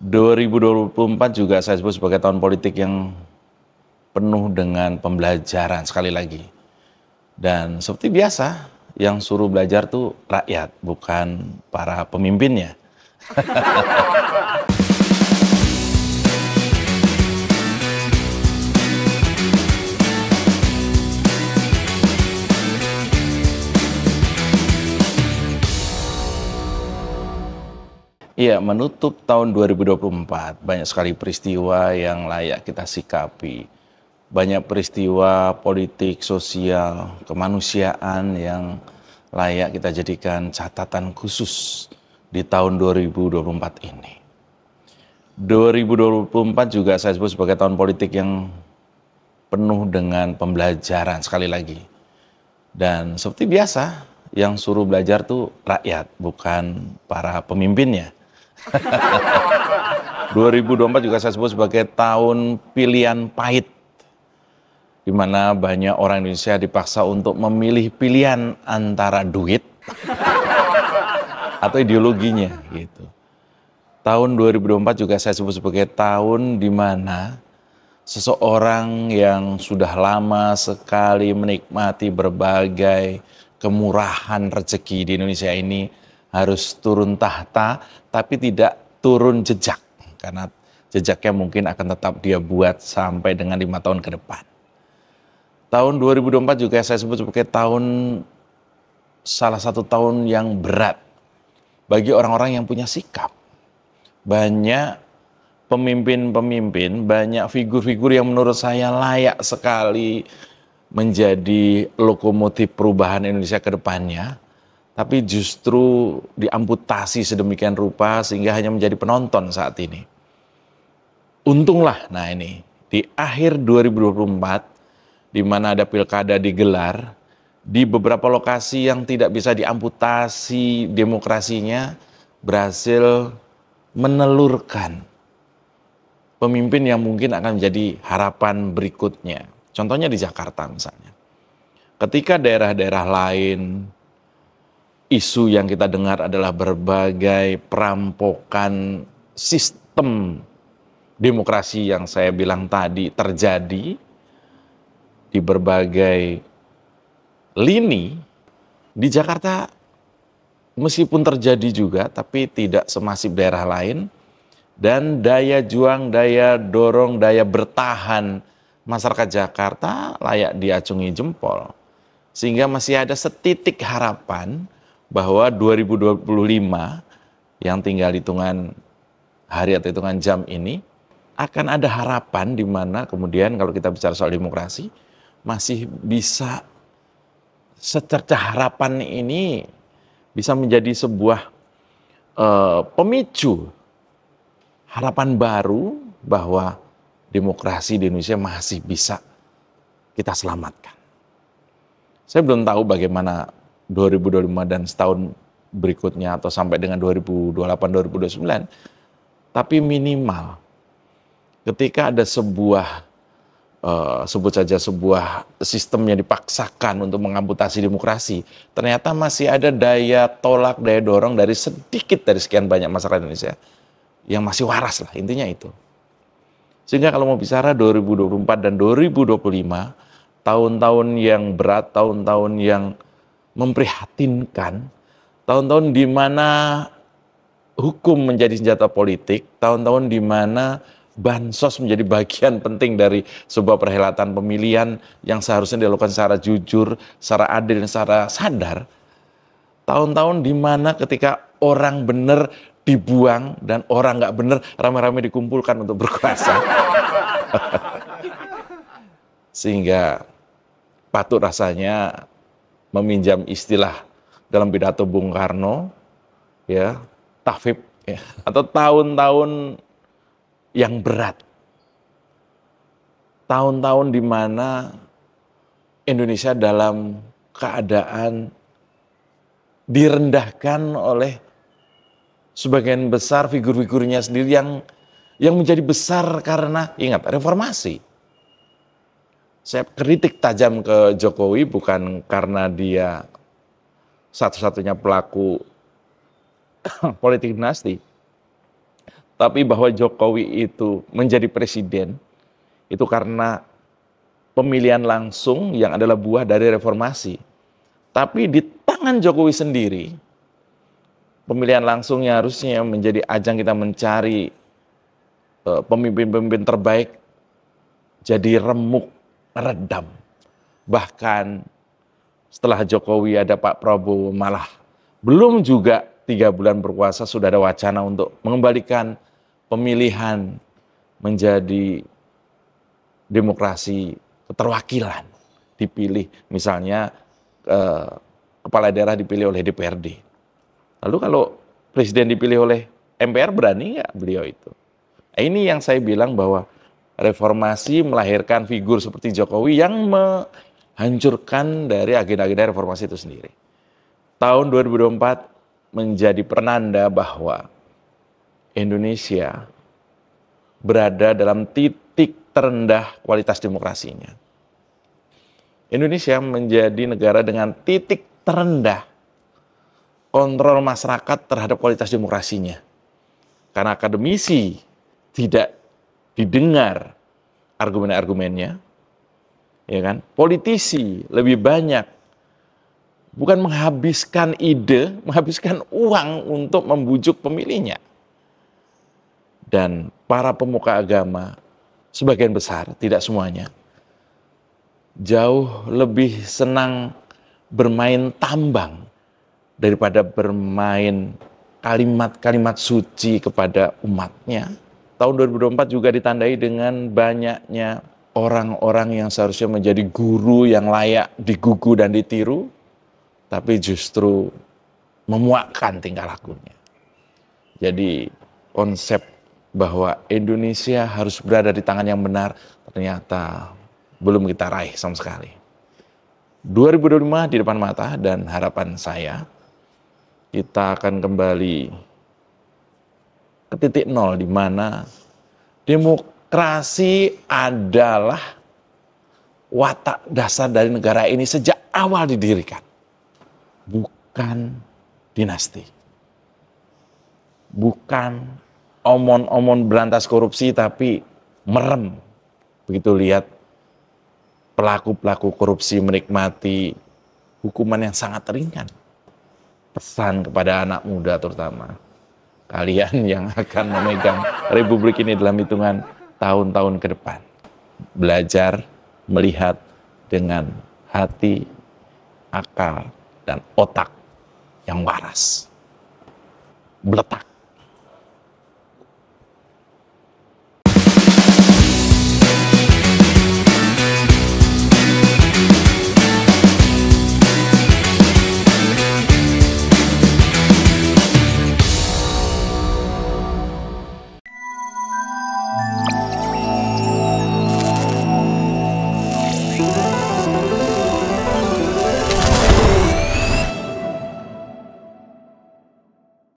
2024 juga saya sebut sebagai tahun politik yang penuh dengan pembelajaran sekali lagi. Dan seperti biasa, yang suruh belajar tuh rakyat, bukan para pemimpinnya. Iya, menutup tahun 2024, banyak sekali peristiwa yang layak kita sikapi. Banyak peristiwa politik, sosial, kemanusiaan yang layak kita jadikan catatan khusus di tahun 2024 ini. 2024 juga saya sebut sebagai tahun politik yang penuh dengan pembelajaran sekali lagi. Dan seperti biasa, yang suruh belajar tuh rakyat, bukan para pemimpinnya. 2024 juga saya sebut sebagai tahun pilihan pahit, di mana banyak orang Indonesia dipaksa untuk memilih pilihan antara duit atau ideologinya gitu. Tahun 2024 juga saya sebut sebagai tahun di mana seseorang yang sudah lama sekali menikmati berbagai kemurahan rezeki di Indonesia ini harus turun tahta, tapi tidak turun jejak, karena jejaknya mungkin akan tetap dia buat sampai dengan 5 tahun ke depan. Tahun 2024 juga saya sebut sebagai salah satu tahun yang berat bagi orang-orang yang punya sikap. Banyak pemimpin-pemimpin, banyak figur-figur yang menurut saya layak sekali menjadi lokomotif perubahan Indonesia ke depannya, tapi justru diamputasi sedemikian rupa sehingga hanya menjadi penonton saat ini. Untunglah, nah ini, di akhir 2024, di mana ada pilkada digelar, di beberapa lokasi yang tidak bisa diamputasi demokrasinya, berhasil menelurkan pemimpin yang mungkin akan menjadi harapan berikutnya. Contohnya di Jakarta misalnya. Ketika daerah-daerah lain, isu yang kita dengar adalah berbagai perampokan sistem demokrasi yang saya bilang tadi terjadi di berbagai lini. Di Jakarta meskipun terjadi juga, tapi tidak semasif daerah lain, dan daya juang, daya dorong, daya bertahan masyarakat Jakarta layak diacungi jempol. Sehingga masih ada setitik harapan bahwa 2025 yang tinggal hitungan hari atau hitungan jam ini akan ada harapan di mana kemudian kalau kita bicara soal demokrasi masih bisa secercah harapan ini bisa menjadi sebuah pemicu harapan baru bahwa demokrasi di Indonesia masih bisa kita selamatkan. Saya belum tahu bagaimana 2025 dan setahun berikutnya atau sampai dengan 2028-2029, tapi minimal ketika ada sebuah sebut saja sebuah sistem yang dipaksakan untuk mengamputasi demokrasi, ternyata masih ada daya tolak, daya dorong dari sedikit dari sekian banyak masyarakat Indonesia yang masih waras lah, intinya itu. Sehingga kalau mau bicara 2024 dan 2025, tahun-tahun yang berat, tahun-tahun yang memprihatinkan, tahun-tahun di mana hukum menjadi senjata politik, tahun-tahun di mana bansos menjadi bagian penting dari sebuah perhelatan pemilihan yang seharusnya dilakukan secara jujur, secara adil, dan secara sadar. Tahun-tahun di mana ketika orang benar dibuang dan orang nggak benar rame-rame dikumpulkan untuk berkuasa. Sehingga patut rasanya meminjam istilah dalam pidato Bung Karno, ya, tahfib, ya, atau tahun-tahun yang berat. Tahun-tahun di mana Indonesia dalam keadaan direndahkan oleh sebagian besar figur-figurnya sendiri yang menjadi besar karena, ingat, reformasi. Saya kritik tajam ke Jokowi bukan karena dia satu-satunya pelaku politik dinasti, Tapi bahwa Jokowi itu menjadi presiden, itu karena pemilihan langsung yang adalah buah dari reformasi. Tapi di tangan Jokowi sendiri, pemilihan langsungnya harusnya menjadi ajang kita mencari pemimpin-pemimpin terbaik, jadi remuk, redam. Bahkan setelah Jokowi ada Pak Prabowo, malah belum juga 3 bulan berkuasa sudah ada wacana untuk mengembalikan pemilihan menjadi demokrasi keterwakilan. Dipilih misalnya kepala daerah dipilih oleh DPRD. Lalu kalau presiden dipilih oleh MPR, berani nggak beliau itu? Nah, ini yang saya bilang bahwa reformasi melahirkan figur seperti Jokowi yang menghancurkan dari agenda-agenda reformasi itu sendiri. Tahun 2024 menjadi penanda bahwa Indonesia berada dalam titik terendah kualitas demokrasinya. Indonesia menjadi negara dengan titik terendah kontrol masyarakat terhadap kualitas demokrasinya. Karena akademisi tidak didengar argumen-argumennya, ya kan? Politisi lebih banyak bukan menghabiskan ide, menghabiskan uang untuk membujuk pemilihnya. Dan para pemuka agama, sebagian besar, tidak semuanya, jauh lebih senang bermain tambang daripada bermain kalimat-kalimat suci kepada umatnya. Tahun 2024 juga ditandai dengan banyaknya orang-orang yang seharusnya menjadi guru yang layak digugu dan ditiru, tapi justru memuakkan tingkah lakunya. Jadi konsep bahwa Indonesia harus berada di tangan yang benar ternyata belum kita raih sama sekali. 2025 di depan mata, dan harapan saya kita akan kembali ke titik nol, di mana demokrasi adalah watak dasar dari negara ini sejak awal didirikan. Bukan dinasti. Bukan omon-omon berantas korupsi, tapi merem begitu lihat pelaku-pelaku korupsi menikmati hukuman yang sangat ringan. Pesan kepada anak muda terutama, kalian yang akan memegang republik ini dalam hitungan tahun-tahun ke depan, belajar melihat dengan hati, akal, dan otak yang waras. Meletak. Thank you.